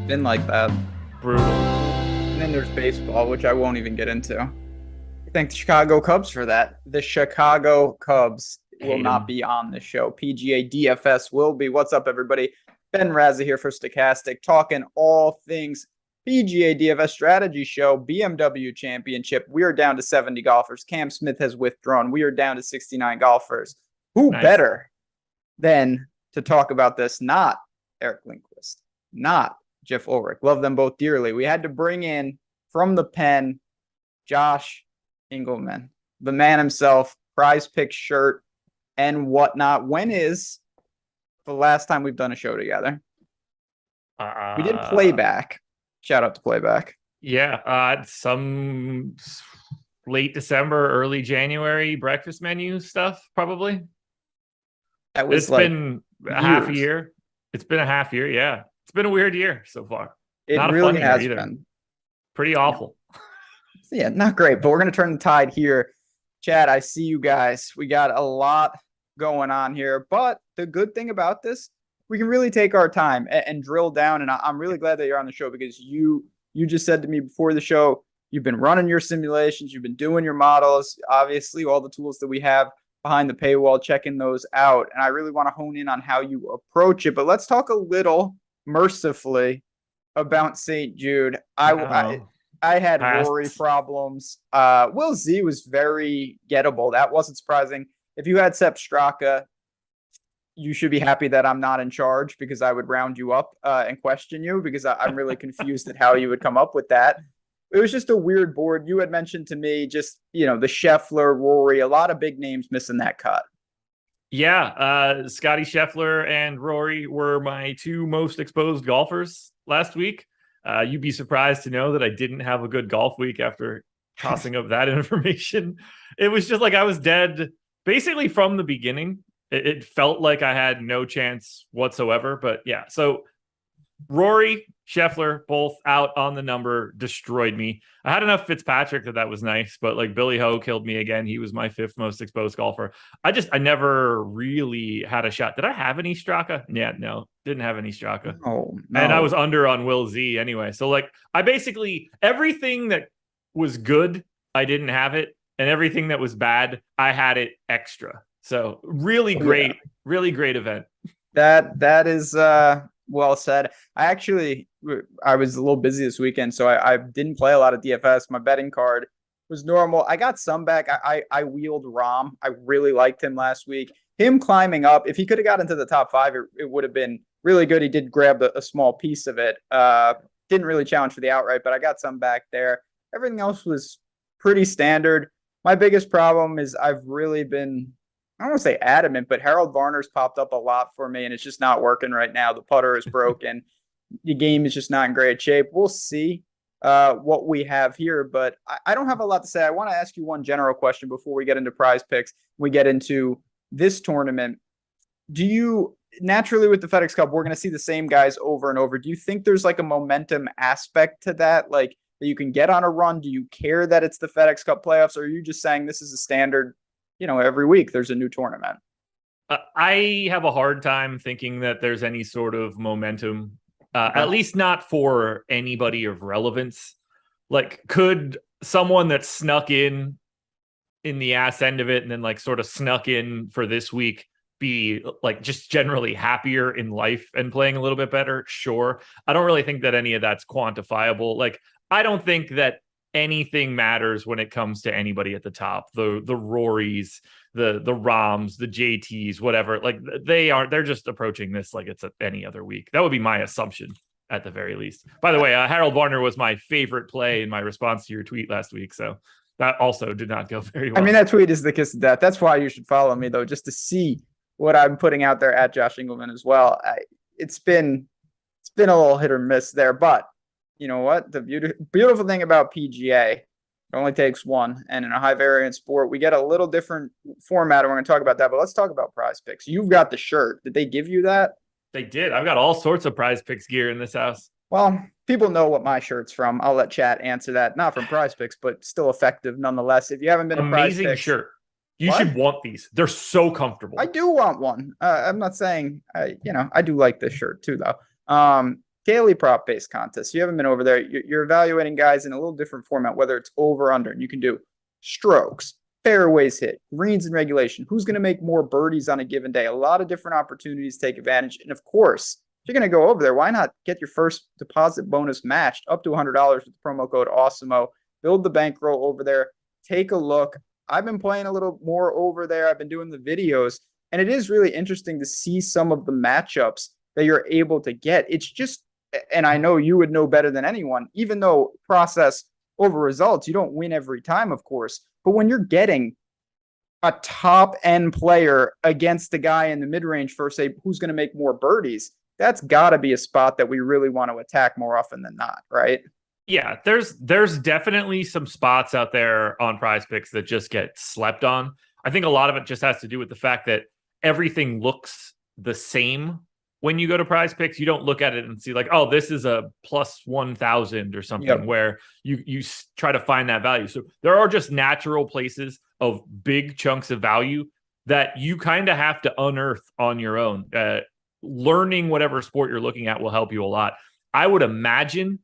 been like that. Brutal. And then there's baseball, which I won't even get into. I thank the Chicago Cubs for that. The Chicago Cubs will not be on the show. PGA DFS will be. What's up, everybody? Ben Rasa here for Stokastic, talking all things PGA DFS strategy show, BMW Championship. We are down to 70 golfers. Cam Smith has withdrawn. We are down to 69 golfers. Who better than to talk about this? Not Eric Lindquist, not Geoff Ulrich. Love them both dearly. We had to bring in from the pen, Josh Engleman, the man himself, PrizePicks shirt and whatnot. When is the last time we've done a show together? We did playback. Shout out to playback. Yeah, some late December, early January breakfast menu stuff, probably. It's been a half a year. It's been a half year, yeah. It's been a weird year so far. It not really has been. Pretty awful. Yeah, not great, but we're going to turn the tide here. Chad, I see you guys. We got a lot going on here, but the good thing about this, we can really take our time and drill down. And I'm really glad that you're on the show because you just said to me before the show, you've been running your simulations, you've been doing your models, obviously all the tools that we have behind the paywall, checking those out. And I really want to hone in on how you approach it. But let's talk a little mercifully about St. Jude. I had Rory problems. Will Z was very gettable. That wasn't surprising. If you had Sepp Straka, you should be happy that I'm not in charge because I would round you up and question you because I'm really confused at how you would come up with that. It was just a weird board. You had mentioned to me just, the Scheffler, Rory, a lot of big names missing that cut. Yeah, Scotty Scheffler and Rory were my two most exposed golfers last week. You'd be surprised to know that I didn't have a good golf week after tossing up that information. It was just like I was dead basically from the beginning. It felt like I had no chance whatsoever. But yeah, so Rory, Scheffler, both out on the number, destroyed me. I had enough Fitzpatrick that was nice, but like Billy Ho killed me again. He was my fifth most exposed golfer. I never really had a shot. Did I have any Straka? Yeah, no, didn't have any Straka. No. And I was under on Will Z anyway. So like I basically, everything that was good, I didn't have it. And everything that was bad, I had it extra. So really great event. That is well said. I was a little busy this weekend, so I didn't play a lot of DFS. My betting card was normal. I got some back. I wheeled Rahm. I really liked him last week. Him climbing up, if he could have got into the top five, it would have been really good. He did grab a small piece of it. Didn't really challenge for the outright, but I got some back there. Everything else was pretty standard. My biggest problem is I've really been, I don't want to say adamant, but Harold Varner's popped up a lot for me, and it's just not working right now. The putter is broken. The game is just not in great shape. We'll see what we have here, but I don't have a lot to say. I want to ask you one general question before we get into PrizePicks. We get into this tournament. Do you, naturally with the FedEx Cup, we're going to see the same guys over and over. Do you think there's like a momentum aspect to that? Like that you can get on a run? Do you care that it's the FedEx Cup playoffs? Or are you just saying this is a standard, every week there's a new tournament? I have a hard time thinking that there's any sort of momentum, at least not for anybody of relevance. Like, could someone that snuck in the ass end of it and then like sort of snuck in for this week be like just generally happier in life and playing a little bit better? Sure. I don't really think that any of that's quantifiable. Like, I don't think that anything matters when it comes to anybody at the top. The Rorys, the Rahms, the JTs, whatever. Like they're just approaching this like it's any other week. That would be my assumption at the very least. By the way, Harold Varner was my favorite play in my response to your tweet last week. So that also did not go very well. I mean, that tweet is the kiss of death. That's why you should follow me though, just to see what I'm putting out there at Josh Engleman as well. It's been a little hit or miss there, but you know what? The beautiful thing about PGA, it only takes one. And in a high variance sport, we get a little different format. And we're going to talk about that. But let's talk about PrizePicks. You've got the shirt. Did they give you that? They did. I've got all sorts of PrizePicks gear in this house. Well, people know what my shirt's from. I'll let chat answer that. Not from PrizePicks, but still effective nonetheless. If you haven't been to amazing PrizePicks, shirt. You should want these. They're so comfortable. I do want one. I'm not saying, I do like this shirt too, though. daily prop based contests. You haven't been over there. You're evaluating guys in a little different format, whether it's over under, and you can do strokes, fairways hit, greens and regulation. Who's going to make more birdies on a given day? A lot of different opportunities to take advantage. And of course, if you're going to go over there, why not get your first deposit bonus matched up to $100 with the promo code AWESEMO? Build the bankroll over there. Take a look. I've been playing a little more over there. I've been doing the videos, and it is really interesting to see some of the matchups that you're able to get. It's just, and I know you would know better than anyone, even though process over results, you don't win every time, of course. But when you're getting a top end player against a guy in the mid range for, say, who's going to make more birdies, that's got to be a spot that we really want to attack more often than not, right? Yeah, there's definitely some spots out there on PrizePicks that just get slept on. I think a lot of it just has to do with the fact that everything looks the same when you go to PrizePicks. You don't look at it and see like, oh, this is a plus 1,000 or something, where you try to find that value. So there are just natural places of big chunks of value that you kind of have to unearth on your own. Learning whatever sport you're looking at will help you a lot. I would imagine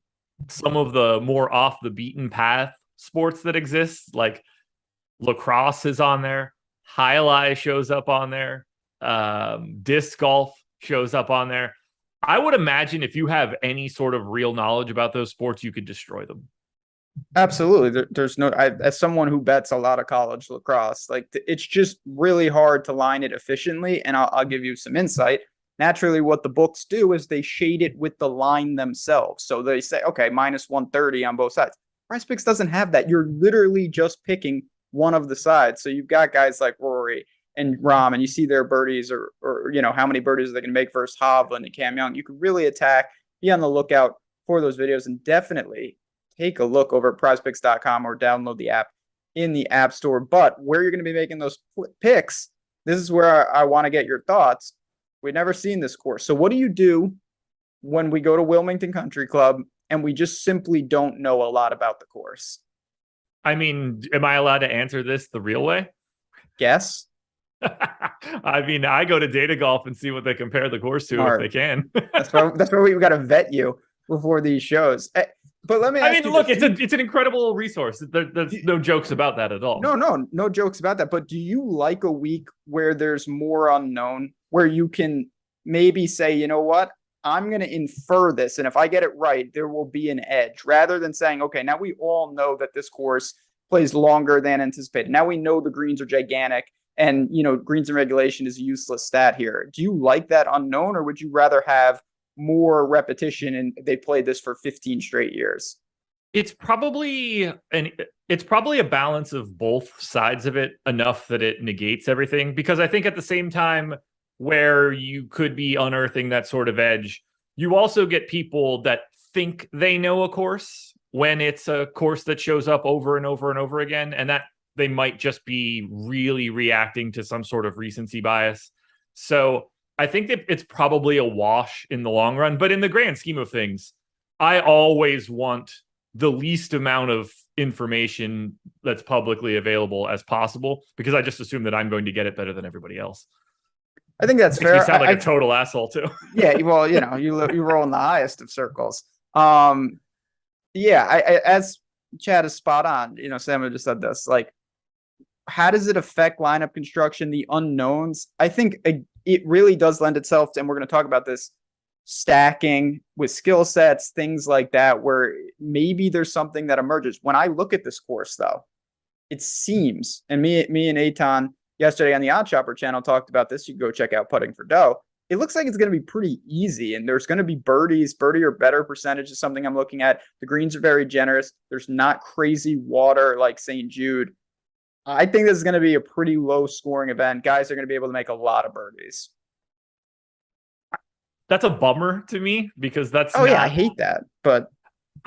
some of the more off the beaten path sports that exist, like lacrosse is on there, highlight shows up on there, disc golf shows up on there. I would imagine if you have any sort of real knowledge about those sports, you could destroy them. Absolutely. There's no, as someone who bets a lot of college lacrosse, like it's just really hard to line it efficiently. And I'll give you some insight. Naturally, what the books do is they shade it with the line themselves. So they say, okay, minus 130 on both sides. PrizePicks doesn't have that. You're literally just picking one of the sides. So you've got guys like Rory and Rahm, and you see their birdies or you know, how many birdies they can make versus Hovland and Cam Young. You can really attack, be on the lookout for those videos, and definitely take a look over at prizepicks.com or download the app in the App Store. But where you're going to be making those picks, this is where I want to get your thoughts. We've never seen this course. So what do you do when we go to Wilmington Country Club and we just simply don't know a lot about the course? I mean, am I allowed to answer this the real way? Guess. I mean, I go to Data Golf and see what they compare the course to if they can. that's why we've got to vet you before these shows. But let me ask you look, it's an incredible resource. There's no jokes about that at all. No jokes about that. But do you like a week where there's more unknown, where you can maybe say, you know what, I'm going to infer this, and if I get it right, there will be an edge, rather than saying, okay, now we all know that this course plays longer than anticipated. Now we know the greens are gigantic, and, you know, greens and regulation is a useless stat here. Do you like that unknown, or would you rather have more repetition and they played this for 15 straight years? It's probably a balance of both sides of it, enough that it negates everything. Because I think at the same time, where you could be unearthing that sort of edge, you also get people that think they know a course when it's a course that shows up over and over and over again, and that they might just be really reacting to some sort of recency bias. So I think that it's probably a wash in the long run, but in the grand scheme of things, I always want the least amount of information that's publicly available as possible, because I just assume that I'm going to get it better than everybody else. I think that's fair. You sound like a total asshole too. Yeah, well, you know, you roll in the highest of circles. Yeah, I as Chad is spot on. You know, Sam just said this. Like, how does it affect lineup construction? The unknowns. I think it really does lend itself to, and we're going to talk about this, stacking with skill sets, things like that, where maybe there's something that emerges. When I look at this course, though, it seems, and me and Eitan yesterday on the Odd Shopper channel talked about this. You can go check out Putting for Dough. It looks like it's going to be pretty easy, and there's going to be birdie or better percentage is something I'm looking at. The greens are very generous. There's not crazy water like St. Jude. I think this is going to be a pretty low scoring event. Guys are going to be able to make a lot of birdies. That's a bummer to me, because that's yeah, I hate that. But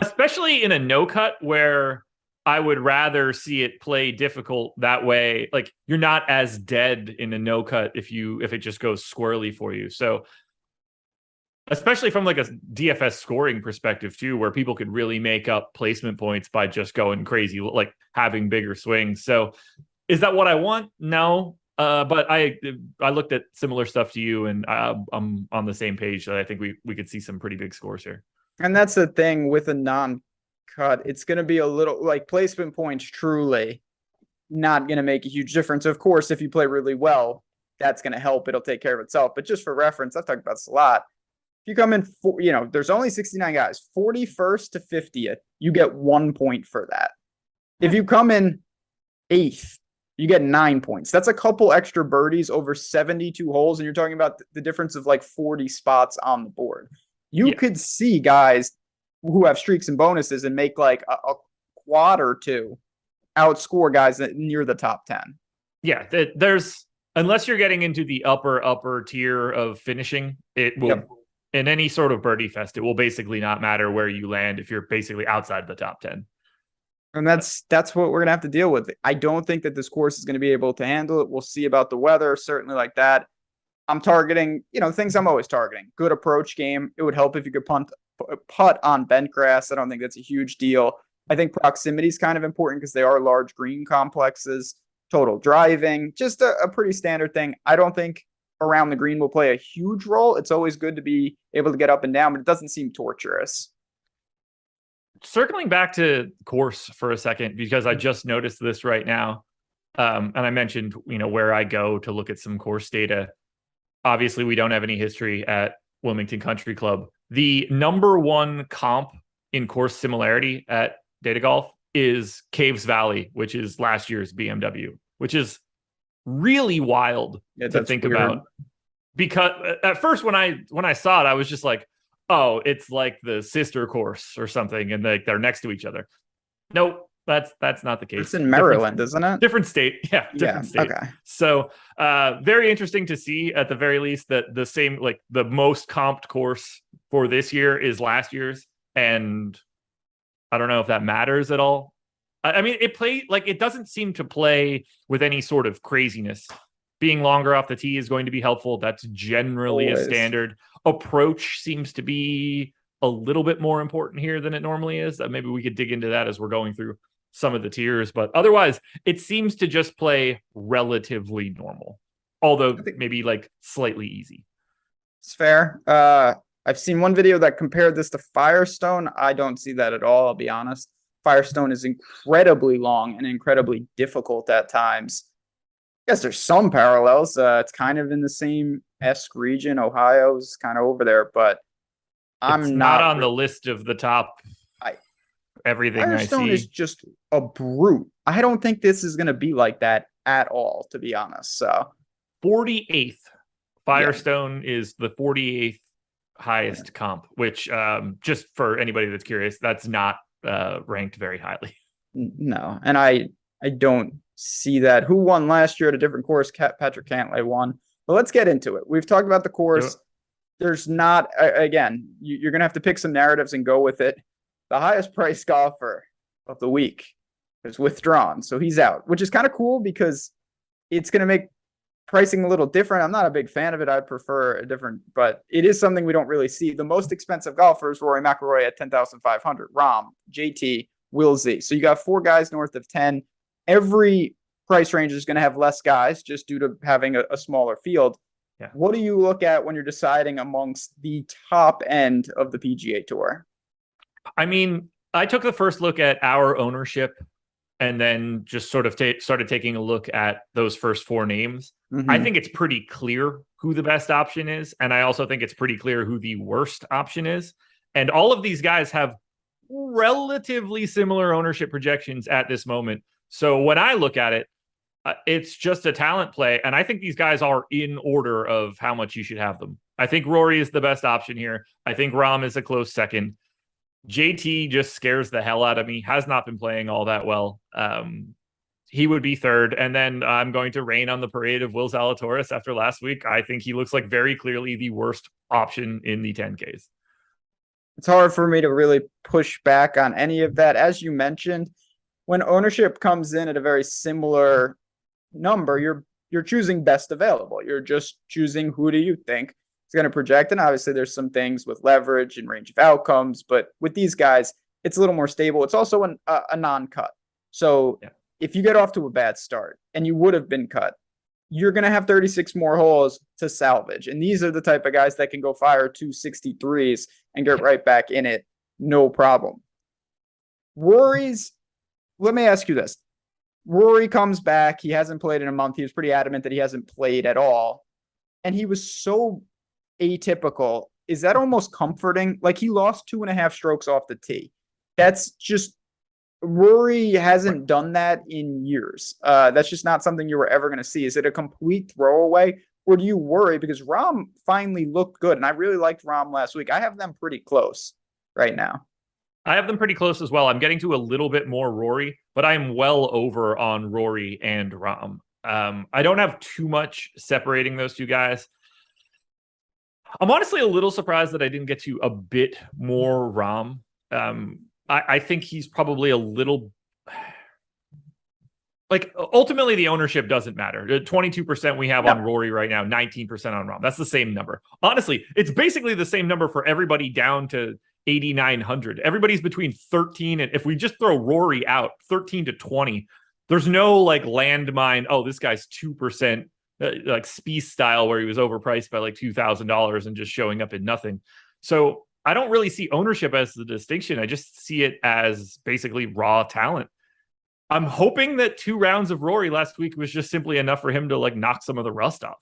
especially in a no cut, where I would rather see it play difficult that way. Like, you're not as dead in a no cut if it just goes squirrely for you. So especially from like a DFS scoring perspective too, where people could really make up placement points by just going crazy, like having bigger swings. So is that what I want? No. But I looked at similar stuff to you, and I'm on the same page. That I think we could see some pretty big scores here. And that's the thing with a non-cut. It's going to be a little like placement points truly not going to make a huge difference. Of course, if you play really well, that's going to help. It'll take care of itself. But just for reference, I've talked about this a lot. If you come in, there's only 69 guys, 41st to 50th, you get 1 point for that. If you come in 8th, you get 9 points. That's a couple extra birdies over 72 holes. And you're talking about the difference of like 40 spots on the board. You could see guys who have streaks and bonuses and make like a quad or two outscore guys that near the top 10. Yeah, there's, unless you're getting into the upper tier of finishing, it will, in any sort of birdie fest, it will basically not matter where you land if you're basically outside the top 10. And that's what we're going to have to deal with. I don't think that this course is going to be able to handle it. We'll see about the weather, certainly like that. I'm targeting, things I'm always targeting. Good approach game. It would help if you could putt on bent grass. I don't think that's a huge deal. I think proximity is kind of important because they are large green complexes. Total driving, just a pretty standard thing. I don't think around the green will play a huge role. It's always good to be able to get up and down, but it doesn't seem torturous. Circling back to course for a second, because I just noticed this right now. And I mentioned, where I go to look at some course data. Obviously, we don't have any history at Wilmington Country Club. The number one comp in course similarity at Data Golf is Caves Valley, which is last year's BMW, which is really wild to think about. Because at first, when I saw it, I was just like, oh, it's like the sister course or something, and they're next to each other. Nope, that's not the case. It's in Maryland, isn't it? Different state. Yeah, different state. Okay. So very interesting to see at the very least that the same, like the most comped course for this year is last year's. And I don't know if that matters at all. I mean, it doesn't seem to play with any sort of craziness. Being longer off the tee is going to be helpful. That's generally a standard. Approach seems to be a little bit more important here than it normally is. Maybe we could dig into that as we're going through some of the tiers, but otherwise it seems to just play relatively normal, although maybe like slightly easy. It's fair. I've seen one video that compared this to Firestone. I don't see that at all, I'll be honest. Firestone is incredibly long and incredibly difficult at times. I guess there's some parallels. It's kind of in the same esque region. Ohio's kind of over there, but it's not on the list of the top. Everything Firestone I see is just a brute. I don't think this is going to be like that at all, to be honest. So 48th. Firestone is the 48th highest comp, which just for anybody that's curious, that's not ranked very highly. No, and I don't see that. Who won last year at a different course? Patrick Cantlay won. But let's get into it. We've talked about the course. There's not, again, you're going to have to pick some narratives and go with it. The highest priced golfer of the week is withdrawn. So he's out, which is kind of cool because it's going to make pricing a little different. I'm not a big fan of it. I'd prefer a different, but it is something we don't really see. The most expensive golfers, Rory McIlroy at 10,500, Rahm, JT, Will Z. So you got 4 guys north of 10. Every price range is going to have less guys just due to having a smaller field. Yeah. What do you look at when you're deciding amongst the top end of the PGA Tour? I mean, I took the first look at our ownership and then just sort of started taking a look at those first 4 names. Mm-hmm. I think it's pretty clear who the best option is. And I also think it's pretty clear who the worst option is. And all of these guys have relatively similar ownership projections at this moment. So when I look at it, it's just a talent play. And I think these guys are in order of how much you should have them. I think Rory is the best option here. I think Rahm is a close second. JT just scares the hell out of me. Has not been playing all that well. He would be third. And then I'm going to rain on the parade of Will Zalatoris after last week. I think he looks like very clearly the worst option in the 10Ks. It's hard for me to really push back on any of that. As you mentioned, when ownership comes in at a very similar number, you're choosing best available. You're just choosing who do you think is going to project. And obviously there's some things with leverage and range of outcomes, but with these guys, it's a little more stable. It's also a non-cut. So if you get off to a bad start and you would have been cut, you're going to have 36 more holes to salvage. And these are the type of guys that can go fire 263s and get right back in it. No problem. Rory's, let me ask you this. Rory comes back. He hasn't played in a month. He was pretty adamant that he hasn't played at all. And he was so atypical. Is that almost comforting? Like, he lost 2.5 strokes off the tee. That's just, Rory hasn't done that in years. That's just not something you were ever going to see. Is it a complete throwaway, or do you worry? Because Rahm finally looked good, and I really liked Rahm last week. I have them pretty close right now. I have them pretty close as well. I'm getting to a little bit more Rory, but I'm well over on Rory and Rahm. I don't have too much separating those two guys. I'm honestly a little surprised that I didn't get to a bit more Rahm. I think he's probably a little, like, ultimately the ownership doesn't matter. 22% we have on Rory right now, 19% on Rahm. That's the same number. Honestly, it's basically the same number for everybody down to 8,900. Everybody's between 13 and, if we just throw Rory out, 13 to 20. There's no like landmine, oh, this guy's 2%, like Spieth style, where he was overpriced by like $2,000 and just showing up in nothing. So I don't really see ownership as the distinction. I just see it as basically raw talent. I'm hoping that 2 rounds of Rory last week was just simply enough for him to like knock some of the rust off.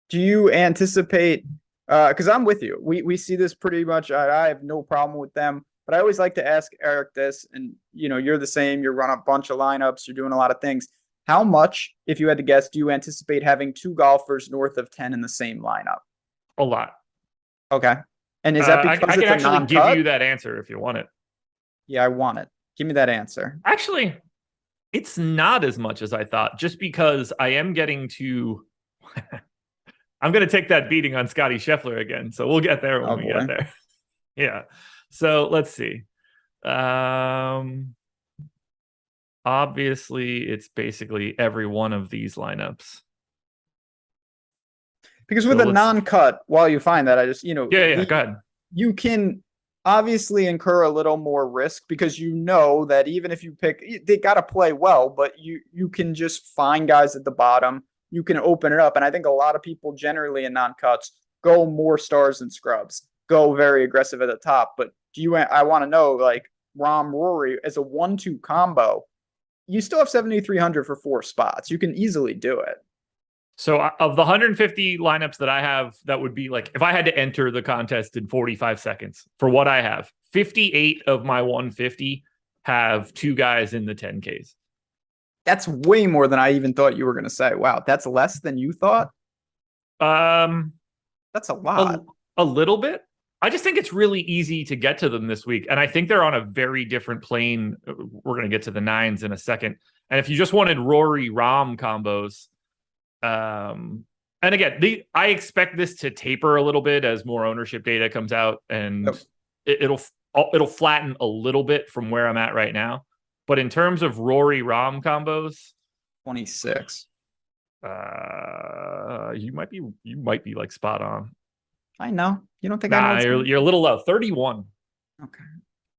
Do you anticipate, because I'm with you, we see this pretty much, I have no problem with them, but I always like to ask Eric this, and you know, you're the same, you run a bunch of lineups, you're doing a lot of things. How much, if you had to guess, do you anticipate having 2 golfers north of 10 in the same lineup? A lot. Okay. And is that because I can it's actually give you that answer if you want it. Yeah, I want it. Give me that answer. Actually, it's not as much as I thought, just because I am getting to I'm going to take that beating on Scotty Scheffler again. So we'll get there when we get there. Yeah. So let's see. Obviously, it's basically every one of these lineups. Because with a non-cut, while you find that, I just, you know, go ahead. You can obviously incur a little more risk, because you know that even if you pick, they got to play well, but you can just find guys at the bottom. You can open it up. And I think a lot of people generally in non-cuts go more stars and scrubs, go very aggressive at the top. But I want to know, like, Rahm Rory as a 1-2 combo, you still have 7,300 for 4 spots. You can easily do it. So of the 150 lineups that I have, that would be like, if I had to enter the contest in 45 seconds for what I have, 58 of my 150 have 2 guys in the 10Ks. That's way more than I even thought you were going to say. Wow. That's less than you thought. That's a lot. A little bit. I just think it's really easy to get to them this week. And I think they're on a very different plane. We're going to get to the 9s in a second. And if you just wanted Rory Rahm combos, and again, I expect this to taper a little bit as more ownership data comes out, and it'll flatten a little bit from where I'm at right now. But in terms of Rory Rahm combos, 26. You might be like spot on. I know. You don't think I know? You're a little low. 31.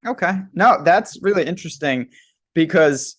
Okay. No, that's really interesting, because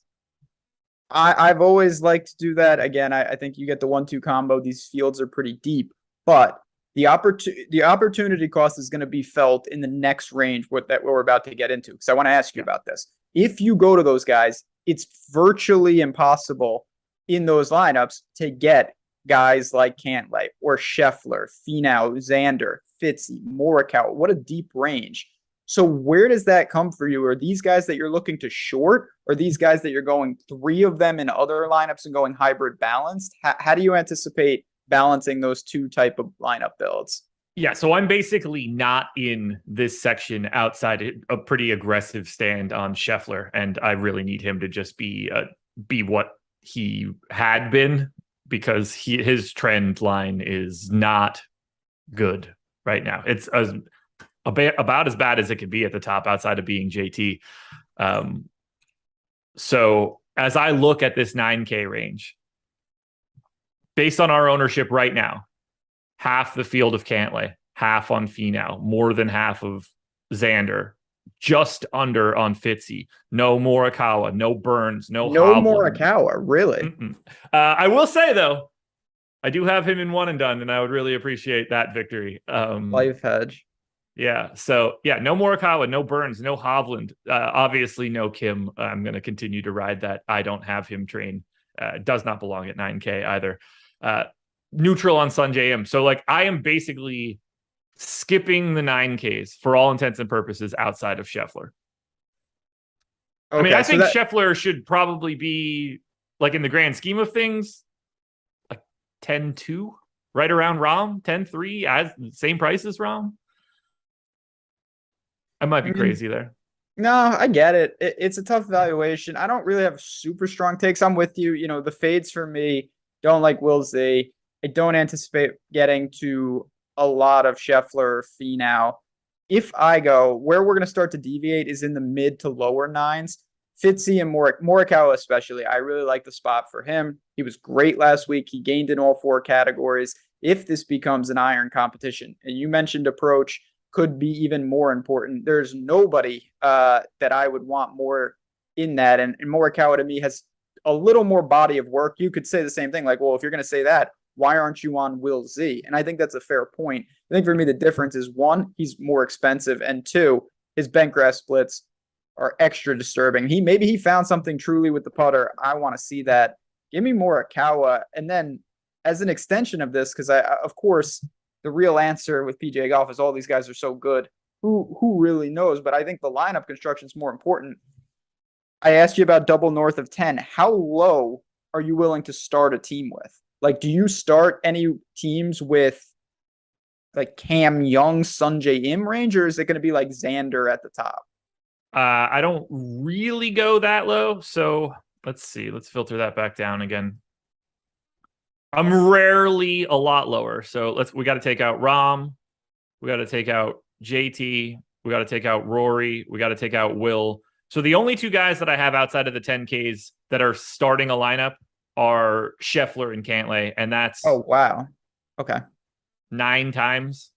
I've always liked to do that. Again, I think you get the 1-2 combo. These fields are pretty deep, but the opportunity cost is going to be felt in the next range that we're about to get into. Because I want to ask you about this. If you go to those guys, it's virtually impossible in those lineups to get guys like Cantlay or Scheffler, Finau, Xander, Fitzy, Morikawa. What a deep range. So where does that come for you? Are these guys that you're looking to short, or these guys that you're going 3 of them in other lineups and going hybrid balanced? How do you anticipate balancing those 2 type of lineup builds? Yeah, so I'm basically not in this section outside a pretty aggressive stand on Scheffler, and I really need him to just be what he had been, because his trend line is not good right now. It's about as bad as it could be at the top, outside of being JT. So as I look at this 9K range, based on our ownership right now, half the field of Cantlay, half on Finau, more than half of Xander, just under on Fitzy. No Morikawa, no Burns, no Hovland. Morikawa, really? I will say, though, I do have him in one and done, and I would really appreciate that victory. Life hedge. Yeah. So, yeah, no Morikawa, no Burns, no Hovland. Obviously, no Kim. I'm going to continue to ride that. I don't have him train. Does not belong at 9K either. Neutral on Sanjay M. So, like, I am basically skipping the 9Ks for all intents and purposes outside of Scheffler. Okay, I mean, I think Scheffler should probably be, like, in the grand scheme of things, like 10-2, right around Rahm, 10-3, as same price as Rahm. I might be crazy there. No, I get it. It's a tough valuation. I don't really have super strong takes. I'm with you. You know, the fades for me, don't like Will Z. I don't anticipate getting to a lot of Scheffler or Finau. If I go, where we're going to start to deviate is in the mid to lower nines. Fitzy and Morikawa especially. I really like the spot for him. He was great last week. He gained in all 4 categories. If this becomes an iron competition, and you mentioned approach could be even more important, there's nobody that I would want more in that. And Morikawa to me has a little more body of work. You could say the same thing, like, well, if you're going to say that, why aren't you on Will Z? And I think that's a fair point. I think for me, the difference is 1, he's more expensive, and 2, his bent grass splits are extra disturbing. Maybe he found something truly with the putter. I want to see that. Give me Morikawa. And then as an extension of this, because of course, the real answer with PGA Golf is all these guys are so good. Who really knows? But I think the lineup construction is more important. I asked you about double north of 10. How low are you willing to start a team with? Like, do you start any teams with like Cam Young, Sungjae Im range, or is it going to be like Xander at the top? I don't really go that low. So let's see. Let's filter that back down again. I'm rarely a lot lower. So we got to take out Rahm. We got to take out JT. We got to take out Rory. We got to take out Will. So the only 2 guys that I have outside of the 10Ks that are starting a lineup are Scheffler and Cantlay, and that's wow, okay, 9 times.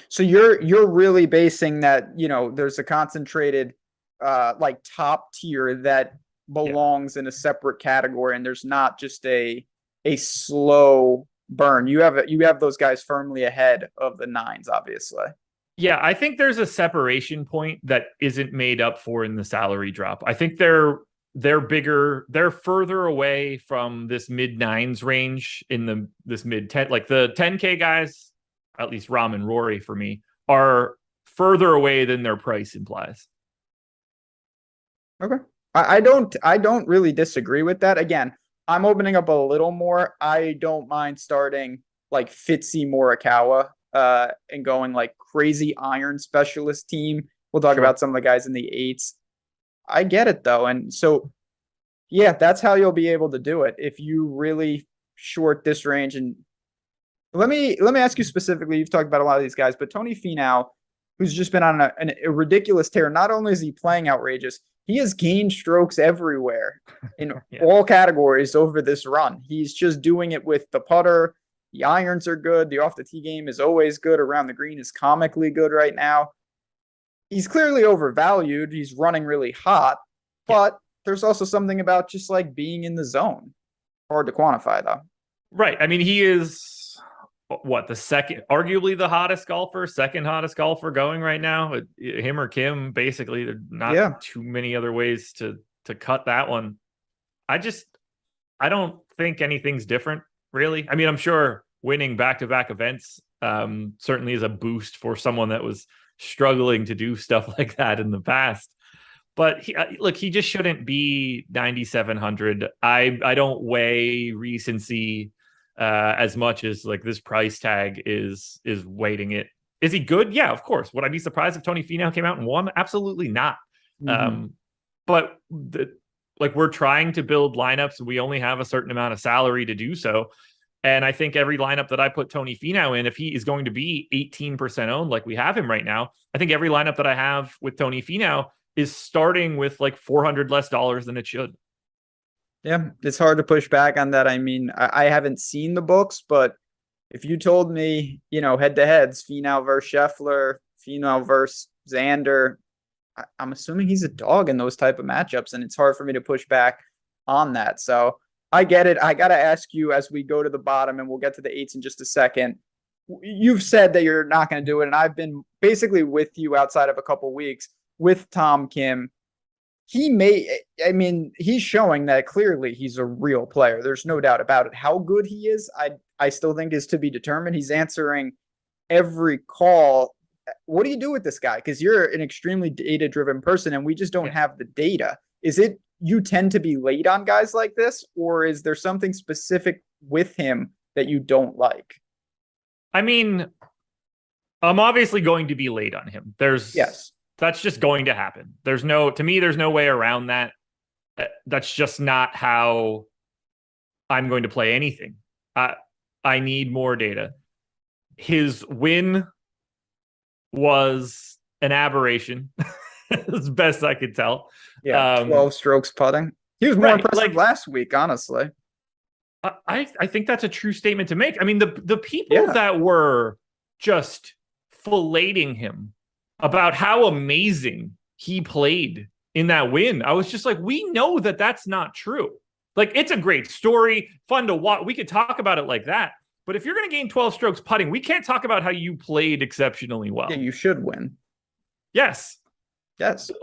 So you're really basing that, you know, there's a concentrated like top tier that belongs in a separate category, and there's not just a slow burn. You have those guys firmly ahead of the 9s, obviously. Yeah, I think there's a separation point that isn't made up for in the salary drop. I think they're bigger. They're further away from this mid 9s range in this mid 10. Like the 10K guys, at least Rahm and Rory for me, are further away than their price implies. Okay. I don't really disagree with that. Again, I'm opening up a little more. I don't mind starting like Fitzy Morikawa and going like crazy iron specialist team. We'll talk about some of the guys in the 8s. I get it though. And so, yeah, that's how you'll be able to do it. If you really short this range. And let me ask you specifically, you've talked about a lot of these guys, but Tony Finau, who's just been on a ridiculous tear. Not only is he playing outrageous, he has gained strokes everywhere in all categories over this run. He's just doing it with the putter. The irons are good. The off the tee game is always good. Around the green is comically good right now. He's clearly overvalued. He's running really hot, but there's also something about just like being in the zone. Hard to quantify though. Right. I mean, he is the second, arguably the hottest golfer, second hottest golfer going right now. Him or Kim, basically. There's not too many other ways to cut that one. I don't think anything's different, really. I mean, I'm sure winning back-to-back events certainly is a boost for someone that was struggling to do stuff like that in the past. But he just shouldn't be 9,700. I don't weigh recency as much as like this price tag is weighting it. Is he good? Yeah, of course. Would I be surprised if Tony Finau came out and won? Absolutely not. But we're trying to build lineups. We only have a certain amount of salary to do so. And I think every lineup that I put Tony Finau in, if he is going to be 18% owned like we have him right now, I think every lineup that I have with Tony Finau is starting with like $400 less than it should. Yeah, it's hard to push back on that. I mean, I haven't seen the books, but if you told me, head to heads, Finau versus Scheffler, Finau versus Xander, I'm assuming he's a dog in those type of matchups, and it's hard for me to push back on that. So I get it. I got to ask you as we go to the bottom, and we'll get to the eights in just a second. You've said that you're not going to do it, and I've been basically with you outside of a couple weeks with Tom Kim. He's showing that clearly he's a real player. There's no doubt about it. How good he is, I still think is to be determined. He's answering every call. What do you do with this guy? Because you're an extremely data-driven person, and we just don't have the data. Is it you tend to be late on guys like this, or is there something specific with him that you don't like? I mean, I'm obviously going to be late on him. That's just going to happen. To me, there's no way around that. That's just not how I'm going to play anything. I need more data. His win was an aberration, as best I could tell. Yeah, 12 strokes putting. He was more impressive last week, honestly. I think that's a true statement to make. I mean, the people that were just filleting him about how amazing he played in that win, I was just like, we know that that's not true. Like, it's a great story, fun to watch. We could talk about it like that. But if you're going to gain 12 strokes putting, we can't talk about how you played exceptionally well. Yeah, you should win. Yes.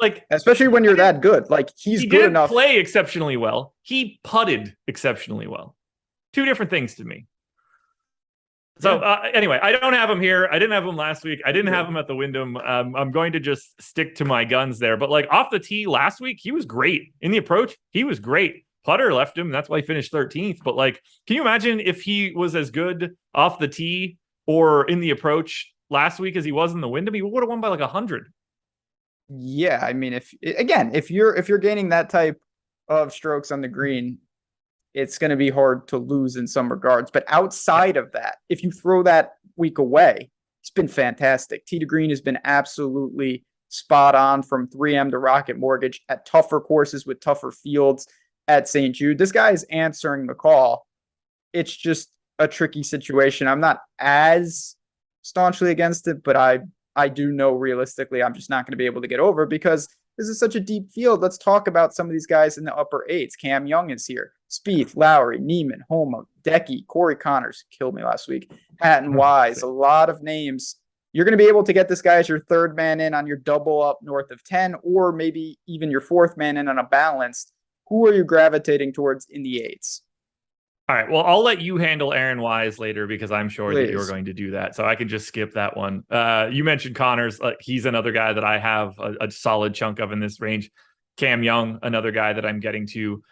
Like, especially when you're that good. Like, he didn't play exceptionally well. He putted exceptionally well. Two different things to me. So anyway, I don't have him here. I didn't have him last week. I didn't have him at the Wyndham. I'm going to just stick to my guns there. But like off the tee last week, he was great. In the approach, he was great. Putter left him. That's why he finished 13th. But like, can you imagine if he was as good off the tee or in the approach last week as he was in the Wyndham? He would have won by like 100. Yeah, I mean, if you're gaining that type of strokes on the green, it's going to be hard to lose in some regards. But outside of that, if you throw that week away, it's been fantastic. Tee to green has been absolutely spot on from 3M to Rocket Mortgage at tougher courses with tougher fields at St. Jude. This guy is answering the call. It's just a tricky situation. I'm not as staunchly against it, but I do know realistically I'm just not going to be able to get over because this is such a deep field. Let's talk about some of these guys in the upper eights. Cam Young is here. Spieth, Lowry, Neiman, Homa, Decky, Corey Connors killed me last week. Hatton, Wise, a lot of names. You're going to be able to get this guy as your third man in on your double up north of 10, or maybe even your fourth man in on a balanced. Who are you gravitating towards in the eights? All right. Well, I'll let you handle Aaron Wise later because I'm sure that you're going to do that. So I can just skip that one. You mentioned Connors. He's another guy that I have a solid chunk of in this range. Cam Young, another guy that I'm getting to.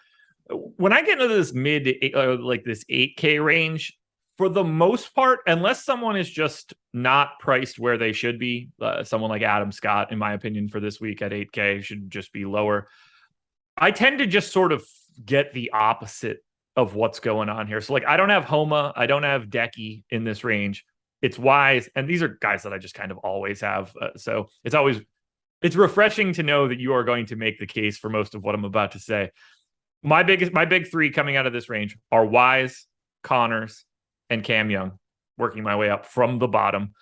When I get into this this 8K range, for the most part, unless someone is just not priced where they should be, someone like Adam Scott, in my opinion, for this week at 8K should just be lower. I tend to just sort of get the opposite of what's going on here. So like, I don't have Homa. I don't have Decky in this range. It's Wise. And these are guys that I just kind of always have. So it's refreshing to know that you are going to make the case for most of what I'm about to say. My big three coming out of this range are Wise, Connors, and Cam Young, working my way up from the bottom.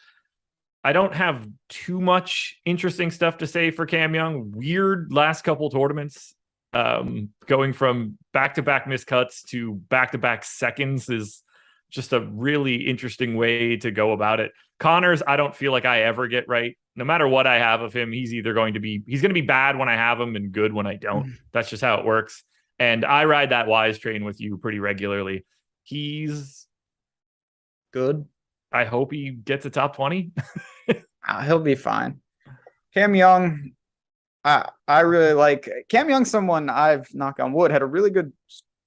I don't have too much interesting stuff to say for Cam Young. Weird last couple tournaments. Going from back-to-back miscuts to back-to-back seconds is just a really interesting way to go about it. Connors, I don't feel like I ever get right. No matter what I have of him, he's going to be bad when I have him and good when I don't. That's just how it works. And I ride that Wise train with you pretty regularly. He's good. I hope he gets a top 20. He'll be fine. Cam Young, I really like Cam Young. Someone I've, knock on wood, had a really good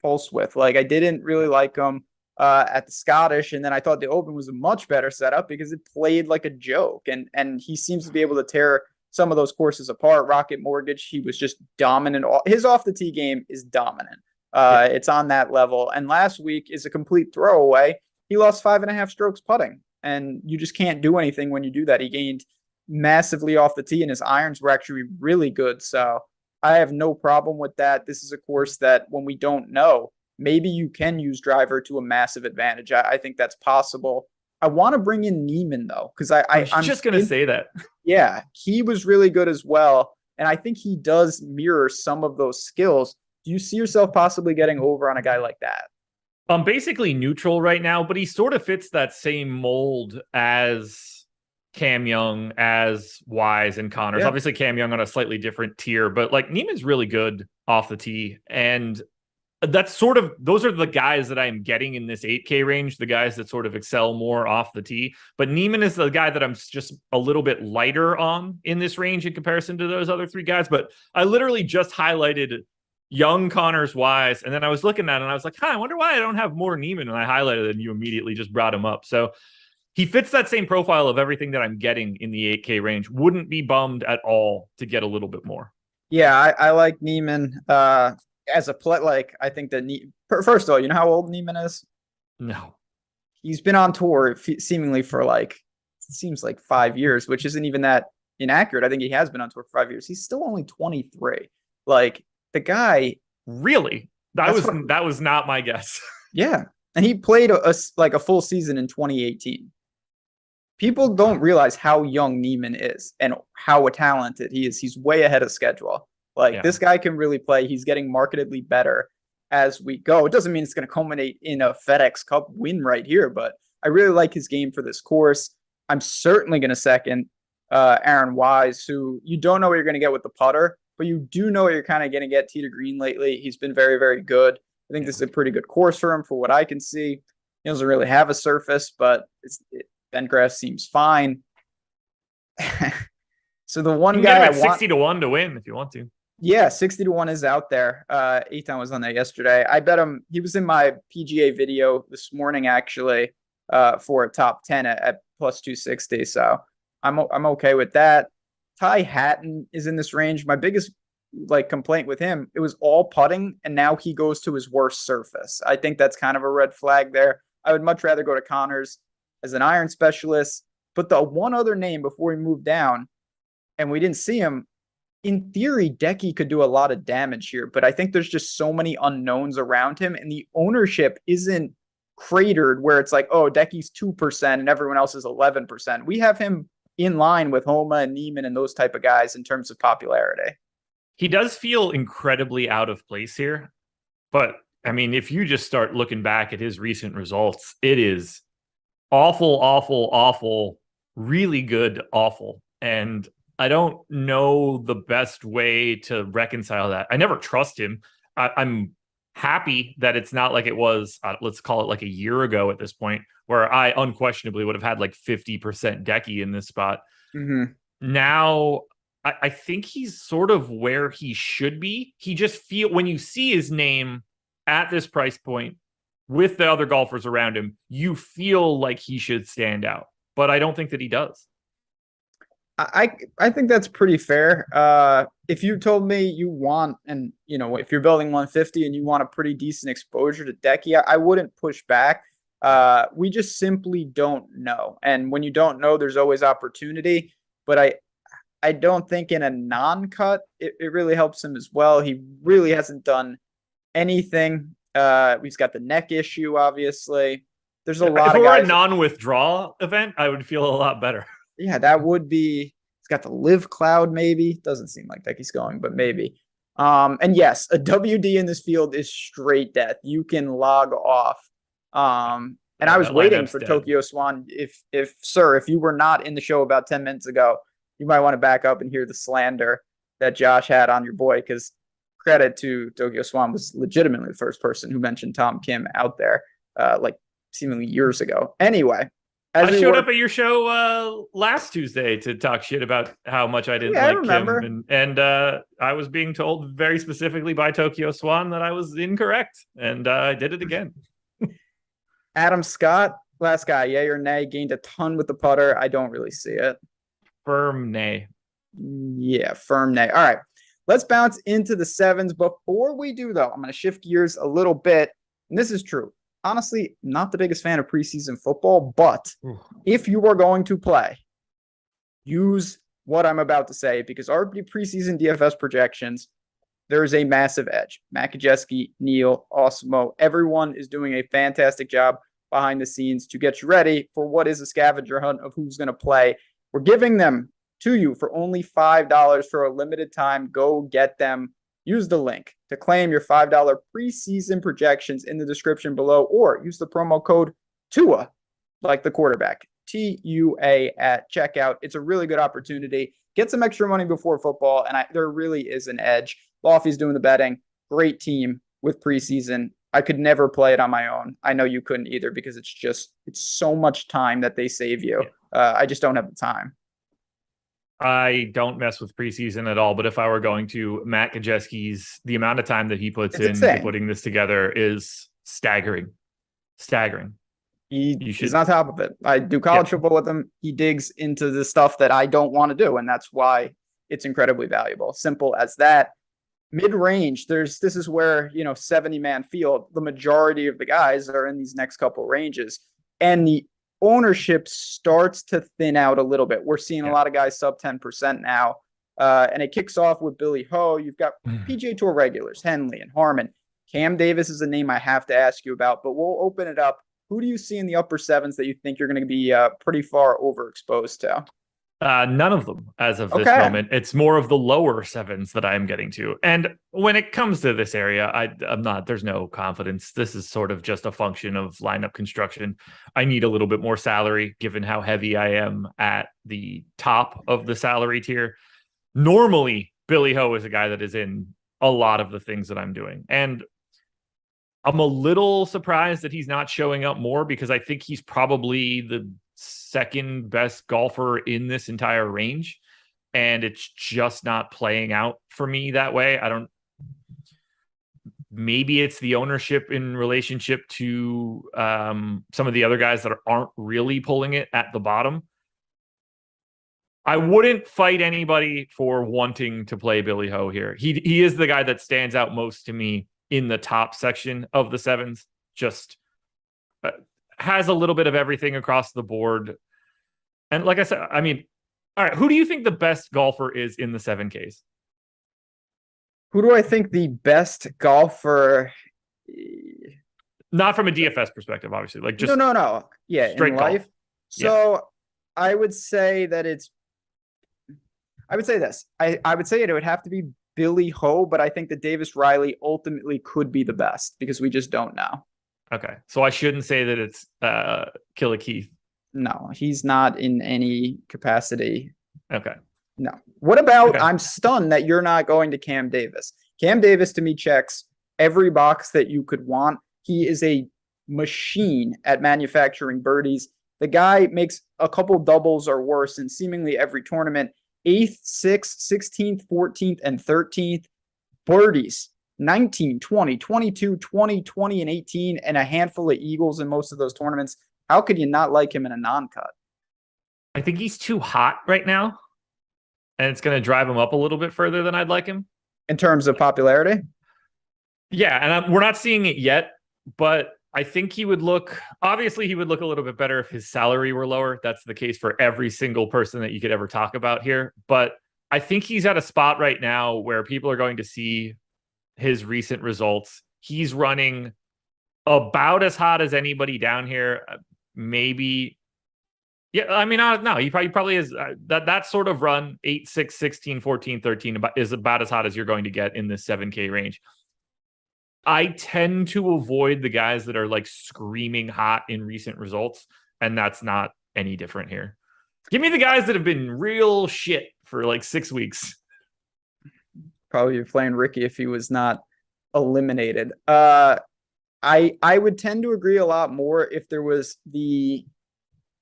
pulse with. Like, I didn't really like him at the Scottish, and then I thought the Open was a much better setup because it played like a joke, and he seems to be able to tear some of those courses apart. Rocket Mortgage, he was just dominant. His off the tee game is dominant. It's on that level. And last week is a complete throwaway. He lost 5.5 strokes putting, and you just can't do anything when you do that. He gained massively off the tee, and his irons were actually really good. So I have no problem with that. This is a course that when we don't know, maybe you can use driver to a massive advantage. I think that's possible. I want to bring in Neiman though, because I'm just gonna say that. Yeah, he was really good as well, and I think he does mirror some of those skills. Do you see yourself possibly getting over on a guy like that? I'm basically neutral right now, but he sort of fits that same mold as Cam Young, as Wise and Connors. Yeah. Obviously, Cam Young on a slightly different tier, but like Neiman's really good off the tee. And that's sort of, those are the guys that I'm getting in this 8K range, the guys that sort of excel more off the tee. But Neiman is the guy that I'm just a little bit lighter on in this range in comparison to those other three guys. But I literally just highlighted Young, Connors, Wise, and then I was looking at it and I was like, I wonder why I don't have more Neiman. And I highlighted it and you immediately just brought him up. So he fits that same profile of everything that I'm getting in the 8K range. Wouldn't be bummed at all to get a little bit more. Yeah, I like Neiman as a play. Like, I think that first of all, you know how old Neiman is? No. He's been on tour seemingly for like, it seems like 5 years, which isn't even that inaccurate. I think he has been on tour for 5 years. He's still only 23. Like, the guy. Really? That was not my guess. Yeah. And he played a full season in 2018. People don't realize how young Neiman is and how talented he is. He's way ahead of schedule. Like, this guy can really play. He's getting markedly better as we go. It doesn't mean it's going to culminate in a FedEx Cup win right here, but I really like his game for this course. I'm certainly going to second Aaron Wise, who you don't know what you're going to get with the putter, but you do know what you're kind of going to get tee to green lately. He's been very, very good. I think this is a pretty good course for him for what I can see. He doesn't really have a surface, but bent grass seems fine. So the one guy I want 60 to 1 to win if you want to. Yeah, 60 to 1 is out there. Eitan was on that yesterday. I bet him. He was in my PGA video this morning, actually, for a top 10 at plus 260. So I'm okay with that. Ty Hatton is in this range. My biggest complaint with him, it was all putting, and now he goes to his worst surface. I think that's kind of a red flag there. I would much rather go to Connors as an iron specialist. But the one other name before he moved down, and we didn't see him, in theory, Decky could do a lot of damage here, but I think there's just so many unknowns around him, and the ownership isn't cratered where it's like, oh, Decky's 2% and everyone else is 11%. We have him in line with Homa and Neiman and those type of guys in terms of popularity. He does feel incredibly out of place here, but I mean, if you just start looking back at his recent results, it is awful, awful, awful, really good, awful. And I don't know the best way to reconcile that. I never trust him. I'm happy that it's not like it was, let's call it like a year ago at this point, where I unquestionably would have had like 50% Decky in this spot. Mm-hmm. Now, I think he's sort of where he should be. He just when you see his name at this price point with the other golfers around him, you feel like he should stand out. But I don't think that he does. I think that's pretty fair. If you told me you want, and if you're building 150 and you want a pretty decent exposure to Decky, I wouldn't push back. We just simply don't know. And when you don't know, there's always opportunity. But I don't think in a non-cut, it really helps him as well. He really hasn't done anything. He's got the neck issue, obviously. There's a lot of guys. If it were a non-withdrawal event, I would feel a lot better. Yeah, that would be. He's got the live cloud, maybe. Doesn't seem like Decky's going, but maybe. And yes, a WD in this field is straight death. You can log off. And I was waiting for Tokyo Swan. If you were not in the show about 10 minutes ago, you might want to back up and hear the slander that Josh had on your boy, because credit to Tokyo Swan was legitimately the first person who mentioned Tom Kim out there, seemingly years ago. Anyway. I showed up at your show last Tuesday to talk shit about how much I didn't like him. And I was being told very specifically by Tokyo Swan that I was incorrect. And I did it again. Adam Scott, last guy, yay or nay, gained a ton with the putter. I don't really see it. Firm nay. Yeah, firm nay. All right, let's bounce into the sevens. Before we do, though, I'm going to shift gears a little bit. And this is true. Honestly, not the biggest fan of preseason football, but if you are going to play, use what I'm about to say, because our preseason DFS projections, there is a massive edge. Matt Kajeski, Neil, Osmo, everyone is doing a fantastic job. behind the scenes to get you ready for what is a scavenger hunt of who's going to play. We're giving them to you for only $5 for a limited time. Go get them. Use the link to claim your $5 preseason projections in the description below, or use the promo code TUA, like the quarterback, TUA at checkout. It's a really good opportunity. Get some extra money before football, and there really is an edge. Lofty's doing the betting. Great team with preseason. I could never play it on my own. I know you couldn't either, because it's so much time that they save you. I just don't have the time. I don't mess with preseason at all, but if I were going to, Matt Kajeski's, the amount of time that he puts into putting this together is staggering. He's on top of it. I do college football with him. He digs into the stuff that I don't want to do, and that's why it's incredibly valuable. Simple as that. Mid-range, this is where, 70-man field, the majority of the guys are in these next couple ranges, and the ownership starts to thin out a little bit. We're seeing a lot of guys sub 10% now, and it kicks off with Billy Ho. You've got PGA Tour regulars, Henley and Harmon. Cam Davis is a name I have to ask you about, but we'll open it up. Who do you see in the upper sevens that you think you're going to be pretty far overexposed to? None of them as of this moment. It's more of the lower sevens that I'm getting to. And when it comes to this area, I'm not, there's no confidence. This is sort of just a function of lineup construction. I need a little bit more salary given how heavy I am at the top of the salary tier. Normally, Billy Ho is a guy that is in a lot of the things that I'm doing. And I'm a little surprised that he's not showing up more, because I think he's probably the second best golfer in this entire range, and it's just not playing out for me that way. Maybe it's the ownership in relationship to some of the other guys that aren't really pulling it at the bottom. I wouldn't fight anybody for wanting to play Billy Ho here. He is the guy that stands out most to me in the top section of the sevens. Just has a little bit of everything across the board. And like I said, I mean, all right, who do you think the best golfer is in the 7Ks? Who do I think the best golfer? Not from a DFS perspective, obviously. Like just no. Yeah, straight in life. golf. So I would say that I would say this. I would say it would have to be Billy Ho, but I think that Davis Riley ultimately could be the best, because we just don't know. Okay, so I shouldn't say that it's Killer Keith. No, he's not in any capacity. Okay. No. What about, I'm stunned that you're not going to Cam Davis. Cam Davis, to me, checks every box that you could want. He is a machine at manufacturing birdies. The guy makes a couple doubles or worse in seemingly every tournament. 8th, 6th, 16th, 14th, and 13th. Birdies. 19, 20, 22, 20, 20, and 18, and a handful of eagles in most of those tournaments. How could you not like him in a non-cut? I think he's too hot right now, and it's going to drive him up a little bit further than I'd like him. In terms of popularity? Yeah, and we're not seeing it yet, but I think he would look a little bit better if his salary were lower. That's the case for every single person that you could ever talk about here. But I think he's at a spot right now where people are going to see his recent results. He's running about as hot as anybody down here. Maybe. Yeah, I mean, no, he probably is. That sort of run, 8, 6, 16, 14, 13, is about as hot as you're going to get in this 7K range. I tend to avoid the guys that are like screaming hot in recent results, and that's not any different here. Give me the guys that have been real shit for like 6 weeks. Probably playing Ricky if he was not eliminated. I would tend to agree a lot more if there was the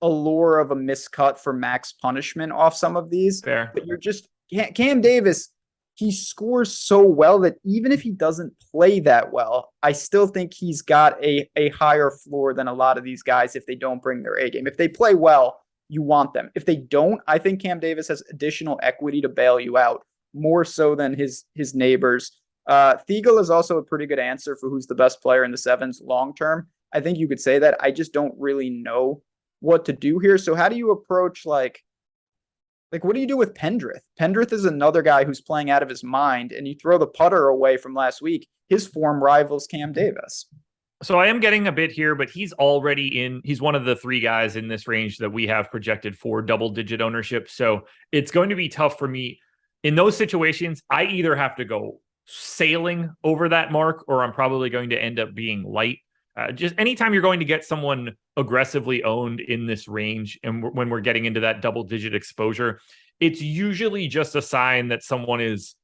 allure of a miscut for max punishment off some of these. Fair. But you're just Cam Davis, he scores so well that even if he doesn't play that well, I still think he's got a higher floor than a lot of these guys if they don't bring their A game. If they play well, you want them. If they don't, I think Cam Davis has additional equity to bail you out, more so than his neighbors. Thiegel is also a pretty good answer for who's the best player in the sevens long term. I think you could say that. I just don't really know what to do here. So how do you approach like what do you do with Pendrith? Pendrith is another guy who's playing out of his mind, and you throw the putter away from last week. His form rivals Cam Davis. So I am getting a bit here, but he's one of the three guys in this range that we have projected for double-digit ownership. So it's going to be tough for me. In those situations, I either have to go sailing over that mark, or I'm probably going to end up being light. Just anytime you're going to get someone aggressively owned in this range, and when we're getting into that double-digit exposure, it's usually just a sign that someone is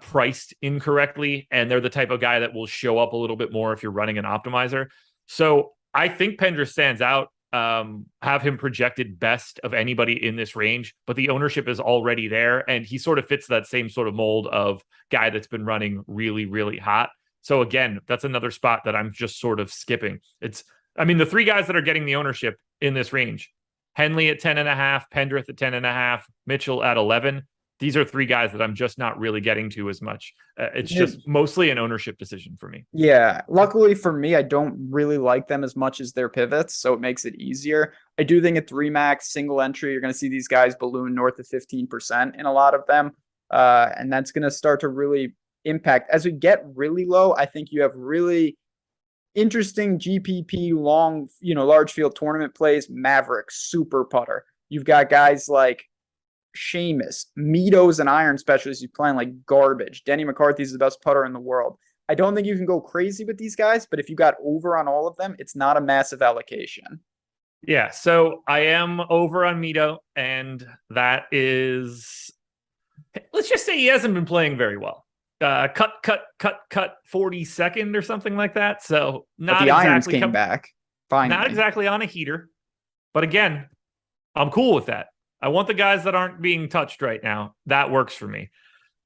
priced incorrectly, and they're the type of guy that will show up a little bit more if you're running an optimizer. So I think Pendra stands out. Have him projected best of anybody in this range, but the ownership is already there, and he sort of fits that same sort of mold of guy that's been running really, really hot. So again, that's another spot that I'm just sort of skipping. The three guys that are getting the ownership in this range: Henley at 10.5, Pendrith at 10.5, Mitchell at 11. These are three guys that I'm just not really getting to as much. It's just mostly an ownership decision for me. Yeah. Luckily for me, I don't really like them as much as their pivots, so it makes it easier. I do think at 3 max, single entry, you're going to see these guys balloon north of 15% in a lot of them. And that's going to start to really impact. As we get really low, I think you have really interesting GPP long, large field tournament plays. Maverick, super putter. You've got guys like Seamus, Mito's an iron specialist. He's playing like garbage. Denny McCarthy's the best putter in the world. I don't think you can go crazy with these guys, but if you got over on all of them, it's not a massive allocation. Yeah, so I am over on Mito, and that is, let's just say he hasn't been playing very well. Cut 42nd or something like that. So not but the exactly irons came back. Finally. Not exactly on a heater, but again, I'm cool with that. I want the guys that aren't being touched right now. That works for me.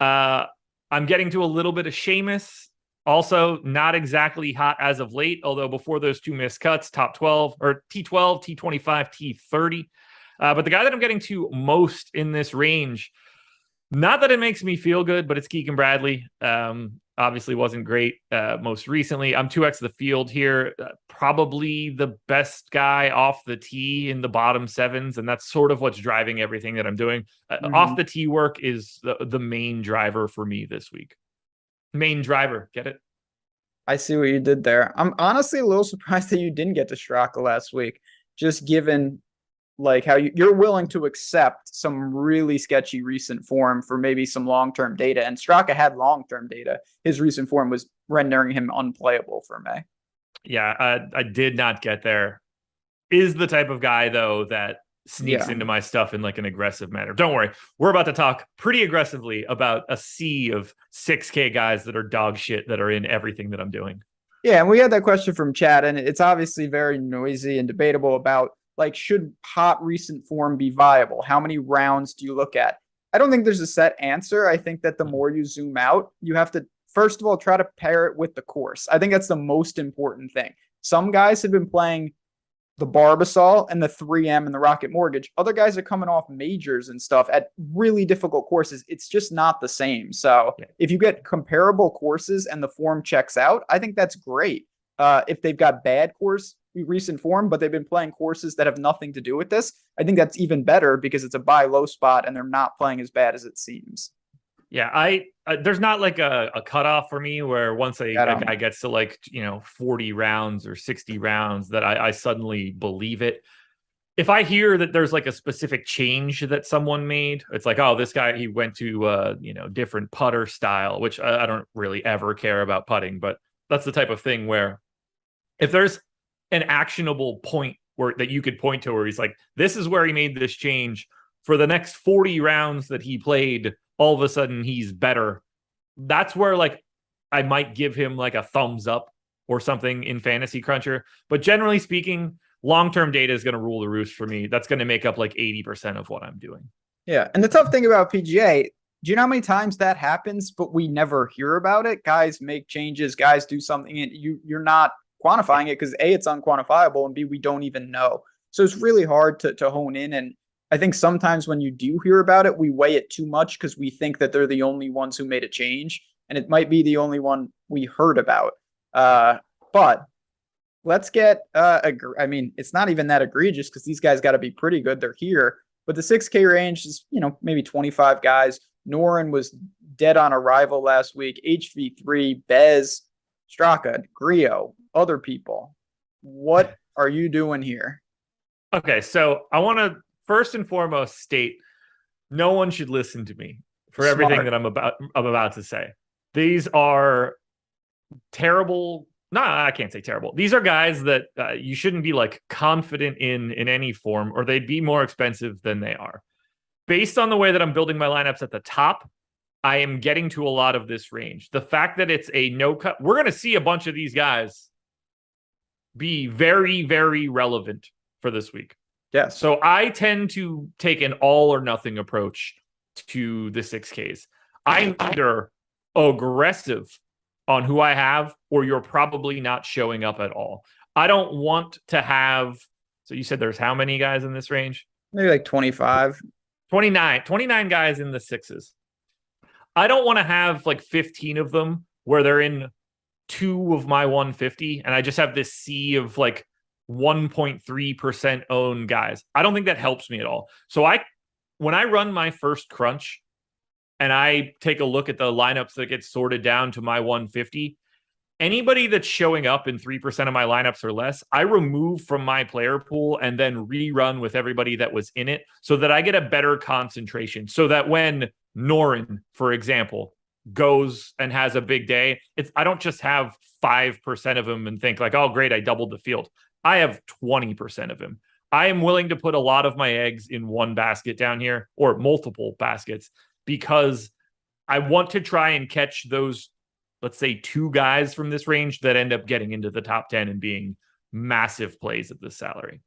I'm getting to a little bit of Seamus. Also, not exactly hot as of late, although before those two missed cuts, top 12 or T12, T25, T30. But the guy that I'm getting to most in this range, not that it makes me feel good, but it's Keegan Bradley. Obviously wasn't great most recently. I'm 2x the field here. Probably the best guy off the tee in the bottom sevens, and that's sort of what's driving everything that I'm doing. Off the tee work is the main driver for me this week. Main driver, get it? I see what you did there. I'm honestly a little surprised that you didn't get to Straka last week, just given like how you're willing to accept some really sketchy recent form for maybe some long-term data. And Straka had long-term data. His recent form was rendering him unplayable for me. Yeah, I did not get there. Is the type of guy, though, that sneaks into my stuff in like an aggressive manner. Don't worry. We're about to talk pretty aggressively about a sea of 6K guys that are dog shit that are in everything that I'm doing. Yeah, and we had that question from chat, and it's obviously very noisy and debatable about, like, should hot recent form be viable? How many rounds do you look at? I don't think there's a set answer. I think that the more you zoom out, you have to, first of all, try to pair it with the course. I think that's the most important thing. Some guys have been playing the Barbasol and the 3M and the Rocket Mortgage. Other guys are coming off majors and stuff at really difficult courses. It's just not the same. So if you get comparable courses and the form checks out, I think that's great. If they've got bad recent form, but they've been playing courses that have nothing to do with this, I think that's even better because it's a buy low spot and they're not playing as bad as it seems. Yeah, I there's not like a cutoff for me where once a guy gets to like 40 rounds or 60 rounds that I suddenly believe it. If I hear that there's like a specific change that someone made, it's like, oh, this guy, he went to different putter style, which I don't really ever care about putting, but that's the type of thing where if there's an actionable point that you could point to where he's like, this is where he made this change for the next 40 rounds that he played, all of a sudden he's better. That's where like I might give him like a thumbs up or something in Fantasy Cruncher. But generally speaking, long-term data is going to rule the roost for me. That's going to make up like 80% of what I'm doing. Yeah. And the tough thing about PGA, do you know how many times that happens, but we never hear about it? Guys make changes, guys do something, and you're not quantifying it because A, it's unquantifiable, and B, we don't even know. So it's really hard to hone in. And I think sometimes when you do hear about it, we weigh it too much because we think that they're the only ones who made a change, and it might be the only one we heard about. But let's get, it's not even that egregious because these guys got to be pretty good. They're here, but the 6K range is, maybe 25 guys. Noren was dead on arrival last week. HV3, Bez, Straka, Griot, other people. What are you doing here? Okay, so I want to first and foremost state no one should listen to me for everything that I'm about to say. These are terrible. No, I can't say terrible. These are guys that you shouldn't be like confident in any form, or they'd be more expensive than they are. Based on the way that I'm building my lineups at the top, I am getting to a lot of this range. The fact that it's a no cut, we're going to see a bunch of these guys be very, very relevant for this week. Yes. So I tend to take an all or nothing approach to the 6Ks. I'm either aggressive on who I have, or you're probably not showing up at all. I don't want to have, so you said there's how many guys in this range? Maybe like 25. 29 guys in the sixes. I don't want to have like 15 of them where they're in 2 of my 150 and I just have this sea of like 1.3% owned guys. I don't think that helps me at all. So when I run my first crunch and I take a look at the lineups that get sorted down to my 150, anybody that's showing up in 3% of my lineups or less, I remove from my player pool and then rerun with everybody that was in it so that I get a better concentration. So that when Noren, for example, goes and has a big day, I don't just have 5% of him and think like, oh, great, I doubled the field. I have 20% of him. I am willing to put a lot of my eggs in one basket down here, or multiple baskets, because I want to try and catch those, let's say, 2 guys from this range that end up getting into the top 10 and being massive plays at this salary.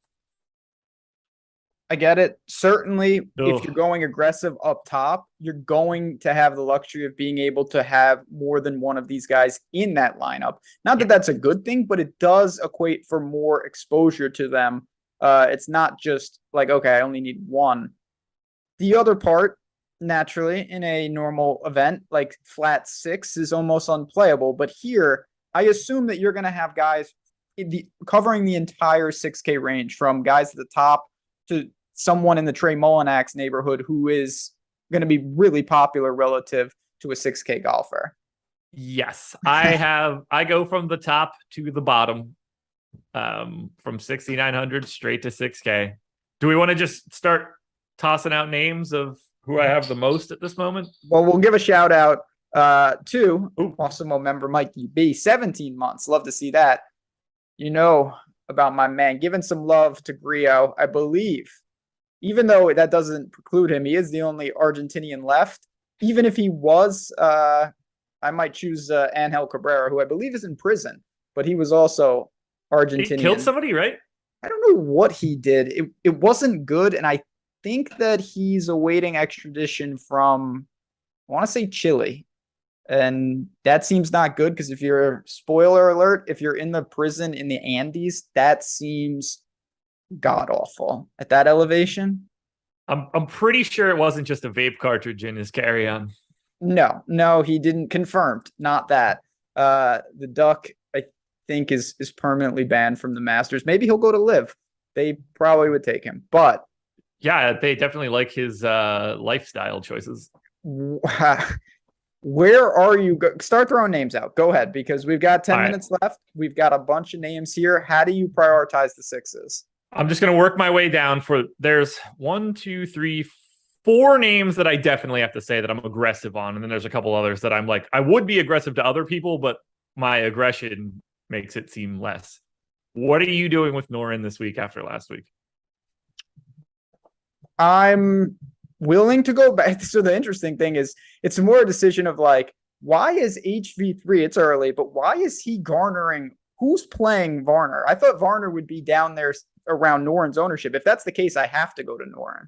I get it. Certainly, if you're going aggressive up top, you're going to have the luxury of being able to have more than one of these guys in that lineup. Not that that's a good thing, but it does equate for more exposure to them. It's not just like, okay, I only need one. The other part, naturally, in a normal event, like flat 6 is almost unplayable. But here, I assume that you're going to have guys covering the entire 6K range, from guys at the top to someone in the Trey Mullinax neighborhood who is going to be really popular relative to a 6K golfer. Yes, I go from the top to the bottom, from 6,900 straight to 6K. Do we want to just start tossing out names of who I have the most at this moment? Well, we'll give a shout out to Awesome member Mikey B, 17 months. Love to see that. You know about my man, giving some love to Grillo, I believe. Even though that doesn't preclude him, he is the only Argentinian left. Even if he was, I might choose Angel Cabrera, who I believe is in prison, but he was also Argentinian. He killed somebody, right? I don't know what he did. It wasn't good, and I think that he's awaiting extradition from, I want to say, Chile. And that seems not good, because if you're, spoiler alert, if you're in the prison in the Andes, that seems god awful at that elevation. I'm pretty sure it wasn't just a vape cartridge in his carry-on. No, he didn't. Confirmed. Not that. The Duck, I think, is permanently banned from the Masters. Maybe he'll go to Live. They probably would take him, but yeah, they definitely like his lifestyle choices. Where are you? Start throwing names out. Go ahead, because we've got 10 minutes left. We've got a bunch of names here. How do you prioritize the 6s? I'm just going to work my way down there's 1, 2, 3, 4 names that I definitely have to say that I'm aggressive on. And then there's a couple others that I'm like, I would be aggressive to other people, but my aggression makes it seem less. What are you doing with Noren this week after last week? I'm willing to go back. So the interesting thing is, it's more a decision of like, why is HV3, it's early, but why is he garnering, who's playing Varner? I thought Varner would be down there around Noren's ownership. If that's the case, I have to go to Noren.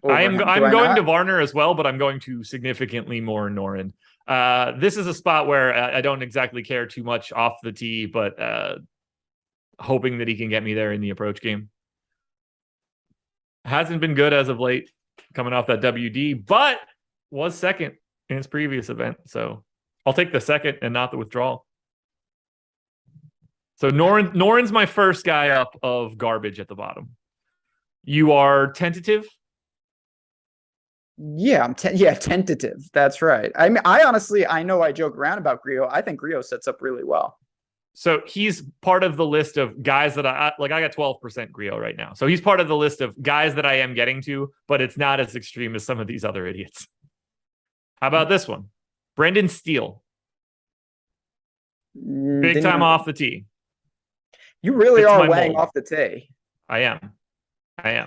I'm going to Varner as well, but I'm going to significantly more Noren. This is a spot where I don't exactly care too much off the tee, but hoping that he can get me there in the approach game. Hasn't been good as of late, coming off that WD, but was second in his previous event. So I'll take the second and not the withdrawal. So Noren's my first guy up of garbage at the bottom. You are tentative? Yeah, tentative. That's right. I mean, I honestly, I know I joke around about Grillo. I think Grillo sets up really well. So he's part of the list of guys that I got 12% Grio right now. So he's part of the list of guys that I am getting to, but it's not as extreme as some of these other idiots. How about this one? Brendan Steele. Big time off the tee. You really are weighing off the tee. I am.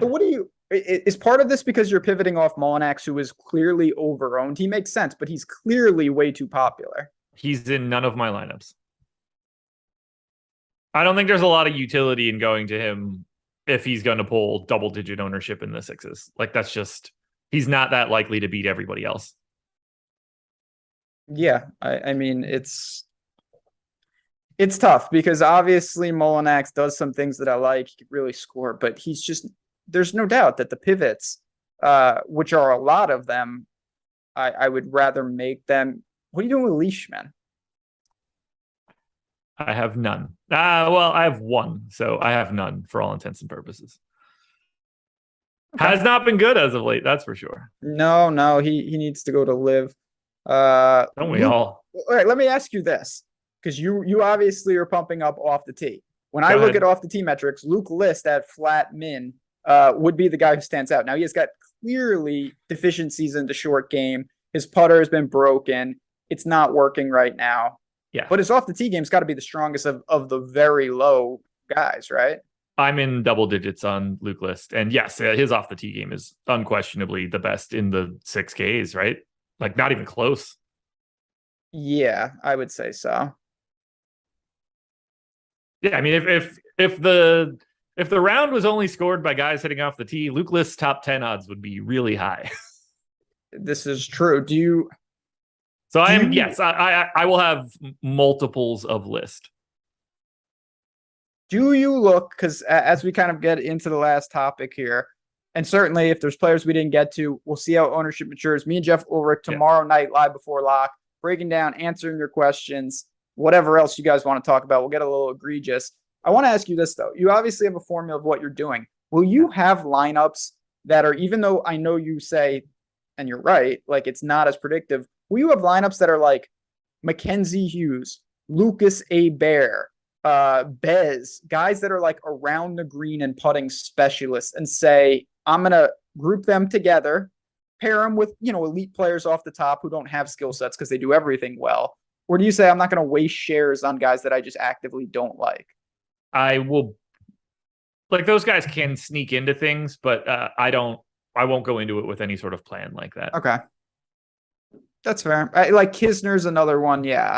So what do you, is part of this because you're pivoting off Molinax, who is clearly over-owned? He makes sense, but he's clearly way too popular. He's in none of my lineups. I don't think there's a lot of utility in going to him if he's going to pull double-digit ownership in the sixes. Like, that's just, he's not that likely to beat everybody else. Yeah, I mean, it's tough because obviously Molinax does some things that I like. He can really score, but he's just, there's no doubt that the pivots, which are a lot of them, I would rather make them. What are you doing with Leishman? I have none. Well, I have one, so I have none for all intents and purposes. Okay. Has not been good as of late, that's for sure. No, he needs to go to live. Don't we all? All right, let me ask you this, because you obviously are pumping up off the tee. When I look at off the tee metrics, Luke List at flat min would be the guy who stands out. Now, he has got clearly deficiencies in the short game. His putter has been broken. It's not working right now. Yeah. But his off the tee game's got to be the strongest of the very low guys, right? I'm in double digits on Luke List. And yes, his off the tee game is unquestionably the best in the 6Ks, right? Like, not even close. Yeah, I would say so. Yeah, I mean, if the round was only scored by guys hitting off the tee, Luke List's top 10 odds would be really high. This is true. Yes, I will have multiples of List. Do you look, because as we kind of get into the last topic here, and certainly if there's players we didn't get to, we'll see how ownership matures. Me and Geoff over tomorrow night, live before lock, breaking down, answering your questions, whatever else you guys want to talk about. We'll get a little egregious. I want to ask you this, though. You obviously have a formula of what you're doing. Will you have lineups that are, even though I know you say, and you're right, like it's not as predictive, will you have lineups that are like Mackenzie Hughes, Lucas A. Bear, Bez, guys that are like around the green and putting specialists, and say, I'm going to group them together, pair them with, elite players off the top who don't have skill sets because they do everything well? Or do you say, I'm not going to waste shares on guys that I just actively don't like? I will, like, those guys can sneak into things, but I won't go into it with any sort of plan like that. Okay. That's fair. Like Kisner's another one. Yeah.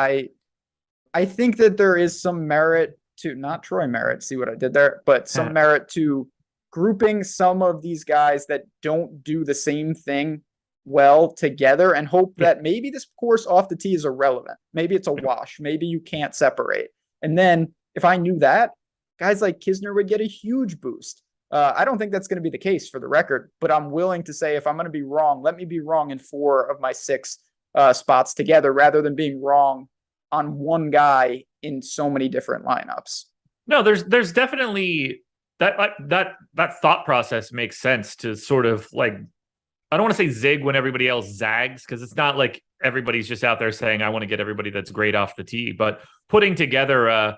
I think that there is some merit to, not Troy Merritt, see what I did there, but some merit to grouping some of these guys that don't do the same thing well together, and hope that maybe this course off the tee is irrelevant. Maybe it's a wash. Maybe you can't separate. And then if I knew that, guys like Kisner would get a huge boost. I don't think that's going to be the case for the record, but I'm willing to say if I'm going to be wrong, let me be wrong in 4 of my 6 spots together rather than being wrong on one guy in so many different lineups. No, there's definitely that thought process makes sense to sort of like, I don't want to say zig when everybody else zags, because it's not like everybody's just out there saying, I want to get everybody that's great off the tee, but putting together,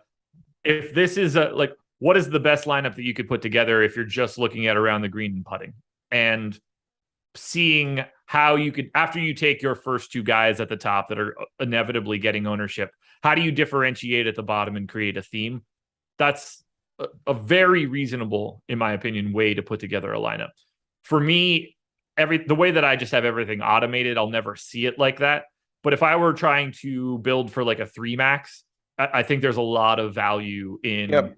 if this is like, what is the best lineup that you could put together if you're just looking at around the green and putting, and seeing how you could, after you take your first 2 guys at the top that are inevitably getting ownership, how do you differentiate at the bottom and create a theme? That's a very reasonable, in my opinion, way to put together a lineup. For me, the way that I just have everything automated, I'll never see it like that. But if I were trying to build for like a 3 max, I think there's a lot of value in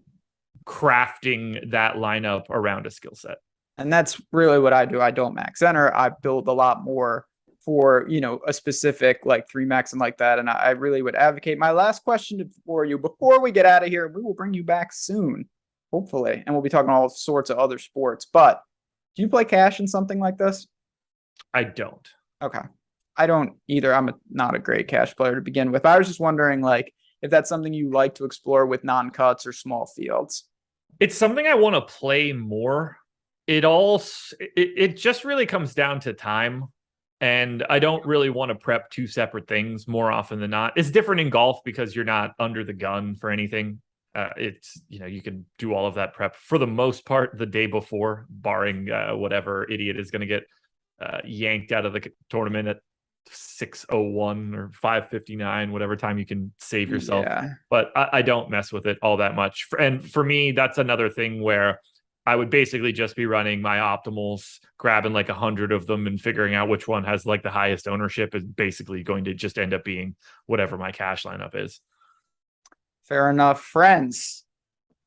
crafting that lineup around a skill set. And that's really what I do. I don't max center. I build a lot more for, a specific like 3 max and like that. And I really would advocate. My last question for you before we get out of here, we will bring you back soon, hopefully. And we'll be talking all sorts of other sports, but do you play cash in something like this? I don't. Okay. I don't either. I'm not a great cash player to begin with. I was just wondering, like, if that's something you like to explore with non-cuts or small fields. It's something I want to play more. It just really comes down to time. And I don't really want to prep two separate things more often than not. It's different in golf because you're not under the gun for anything. It's, you can do all of that prep for the most part the day before, barring whatever idiot is going to get yanked out of the tournament at 6:01 or 5:59, whatever time you can save yourself. Yeah. But I don't mess with it all that much. And for me, that's another thing where I would basically just be running my optimals, grabbing like 100 of them and figuring out which one has like the highest ownership is basically going to just end up being whatever my cash lineup is. Fair enough, friends.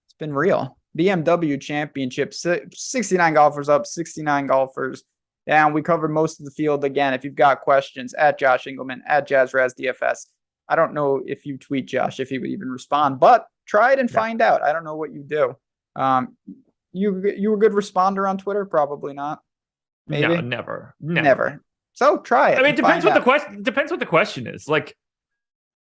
It's been real. BMW Championship, 69 golfers up, 69 golfers down. We covered most of the field. Again, if you've got questions, at Josh Engleman, at JazzRazDFS. I don't know if you tweet Josh, if he would even respond, but try it and find out. I don't know what you do. You a good responder on Twitter? Probably not. Maybe? No, never. So try it. I mean, it depends what the question is. Like,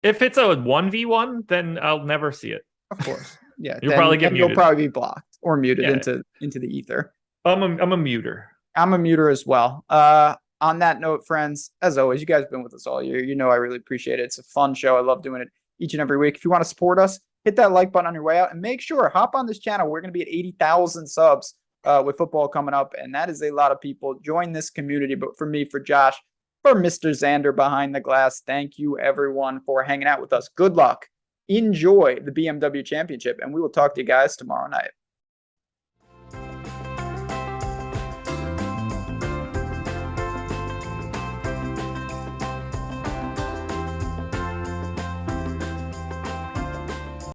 if it's a 1v1, then I'll never see it. Of course. Yeah. You'll probably get muted. You'll probably be blocked or muted into the ether. I'm a muter. I'm a muter as well. On that note, friends, as always, you guys have been with us all year. I really appreciate it. It's a fun show. I love doing it each and every week. If you want to support us, hit that like button on your way out and make sure, hop on this channel. We're going to be at 80,000 subs with football coming up. And that is a lot of people. Join this community. But for me, for Josh, for Mr. Xander behind the glass, thank you everyone for hanging out with us. Good luck. Enjoy the BMW Championship. And we will talk to you guys tomorrow night.